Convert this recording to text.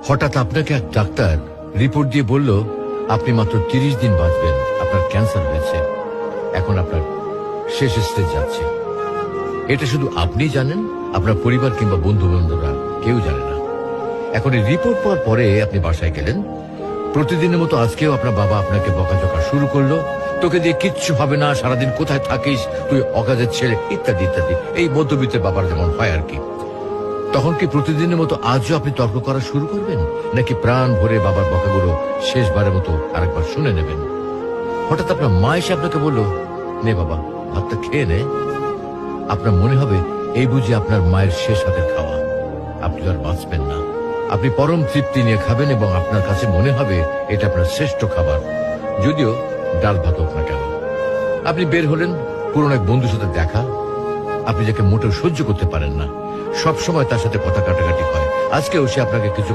হঠাৎ আপনাকে এক ডাক্তার রিপোর্ট দিয়ে বলল আপনি মাত্র 30 দিন বাঁচবেন, আপনার ক্যান্সার হয়েছে, এখন আপনার শেষ স্টেজ যাচ্ছে। এটা শুধু আপনি জানেন, আপনার পরিবার কিংবা বন্ধু বান্ধবরা কেউ জানে না। এখন এই রিপোর্ট পাওয়ার পরে আপনি বাসায় গেলেন। প্রতিদিনের মতো আজকেও আপনার বাবা আপনাকে বকাঝকা শুরু করলো, তোকে দিয়ে কিচ্ছু হবে না, সারাদিন কোথায় থাকিস, তুই অকাজের ছেলে, ইত্যাদি ইত্যাদি। এই মধ্যবিত্তের বাবার যেমন হয় আর কি। তখন কি প্রতিদিনের মতো আজও আপনি তর্ক করা শুরু করবেন, নাকি প্রাণ ভরে বাবার বকাগুলো শেষবারের মতো আরেকবার শুনে নেবেন? হঠাৎ আপনার মা এসে আপনাকে বলল, নে বাবা ভাতটা খেয়ে নে। আপনার মনে হবে এই বুঝি আপনার মায়ের শেষ হাতের খাওয়া, আপনি আর বাঁচবেন না। আপনি পরম তৃপ্তি নিয়ে খাবেন এবং আপনার কাছে মনে হবে এটা আপনার শ্রেষ্ঠ খাবার, যদিও ডাল ভাত হোক না কেন। আপনি বের হলেন, পুরনো এক বন্ধুর সাথে দেখা, আপনি যাকে মোটেও সহ্য করতে পারেন না, সবসময় তার সাথে কথা কাটাকাটি হয়, আজকেও সে আপনাকে কিছু